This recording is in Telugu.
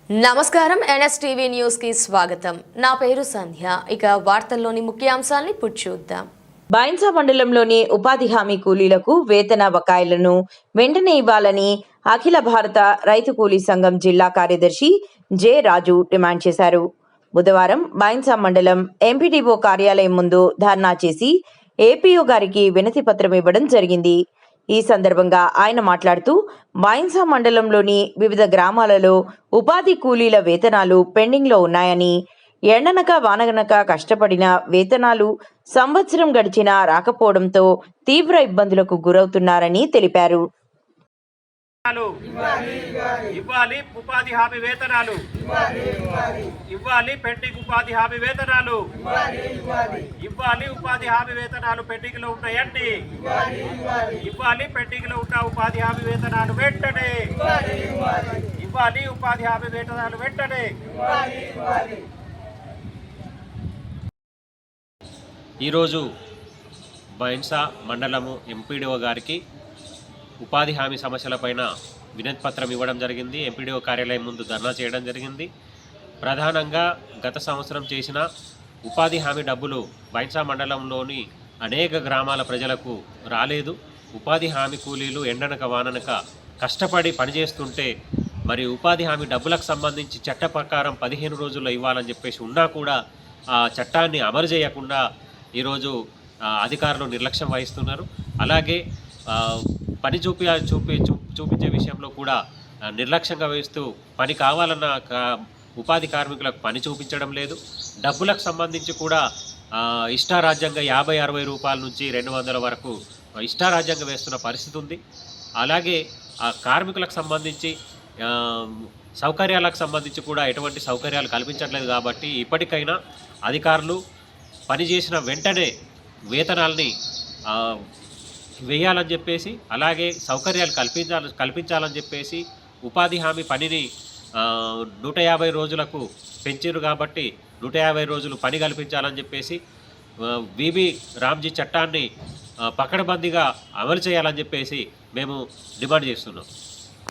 నమస్కారం ఎన్ఎస్టీవీ న్యూస్ కి స్వాగతం. నా పేరు సంధ్య. ఇక వార్తల్లోని ముఖ్యాంశాలను ఇప్పుడు చూద్దాం. బైన్సా మండలంలోని ఉపాధి హామీ కూలీలకు వేతన బకాయిలను వెంటనే ఇవ్వాలని అఖిల భారత రైతు కూలీ సంఘం జిల్లా కార్యదర్శి జె రాజు డిమాండ్ చేశారు. బుధవారం బైన్సా మండలం ఎంపీడీఓ కార్యాలయం ముందు ధర్నా చేసి ఏపీఓ గారికి వినతి పత్రం ఇవ్వడం జరిగింది. ఈ సందర్భంగా ఆయన మాట్లాడుతూ బైన్సా మండలంలోని వివిధ గ్రామాలలో ఉపాధి కూలీల వేతనాలు పెండింగ్లో ఉన్నాయని, ఎండనక వానగనక కష్టపడిన వేతనాలు సంవత్సరం గడిచినా రాకపోవడంతో తీవ్ర ఇబ్బందులకు గురవుతున్నారని తెలిపారు. ఇవ్వాలి ఉపాధి హామీ వేతనాలు, ఇవ్వాలి పెండింగ్ ఉపాధి హామీ వేతనాలు, ఇవ్వాలి ఉపాధి హామీ వేతనాలు పెండింగ్ లో ఉన్నాయండి, ఇవ్వాలి పెండింగ్ లో ఉన్న ఉపాధి హామీ వేతనాలు వెంటనే, ఇవ్వాలి ఉపాధి హామీ వేతనాలు వెంటనే. ఈరోజు బైన్సా మండలము ఎంపీడీఓ గారికి ఉపాధి హామీ సమస్యలపైన వినతి పత్రం ఇవ్వడం జరిగింది. ఎంపీడీఓ కార్యాలయం ముందు ధర్నా చేయడం జరిగింది. ప్రధానంగా గత సంవత్సరం చేసిన ఉపాధి హామీ డబ్బులు బైన్సా మండలంలోని అనేక గ్రామాల ప్రజలకు రాలేదు. ఉపాధి హామీ కూలీలు ఎండనక వాననక కష్టపడి పనిచేస్తుంటే మరి ఉపాధి హామీ డబ్బులకు సంబంధించి చట్ట ప్రకారం 15 రోజుల్లో ఇవ్వాలని చెప్పేసి ఉన్నా కూడా ఆ చట్టాన్ని అమలు చేయకుండా ఈరోజు అధికారులు నిర్లక్ష్యం వహిస్తున్నారు. అలాగే పని చూపించే విషయంలో కూడా నిర్లక్ష్యంగా వహిస్తూ పని కావాలన్న ఉపాధి కార్మికులకు పని చూపించడం లేదు. డబ్బులకు సంబంధించి కూడా ఇష్టారాజ్యంగా 50-60 రూపాయల నుంచి 200 వరకు ఇష్టారాజ్యంగా వేస్తున్న పరిస్థితి ఉంది. అలాగే ఆ కార్మికులకు సంబంధించి సౌకర్యాలకు సంబంధించి కూడా ఎటువంటి సౌకర్యాలు కల్పించట్లేదు. కాబట్టి ఇప్పటికైనా అధికారులు పనిచేసిన వెంటనే వేతనాల్ని వేయాలని చెప్పేసి, అలాగే సౌకర్యాలు కల్పించాలని చెప్పేసి ఉపాధి హామీ పనిని 150 రోజులకు పెంచారు. కాబట్టి 150 రోజులు పని కల్పించాలని చెప్పేసి విబి రామ్జీ చట్టాన్ని పకడ్బందీగా అమలు చేయాలని చెప్పేసి మేము డిమాండ్ చేస్తున్నాం.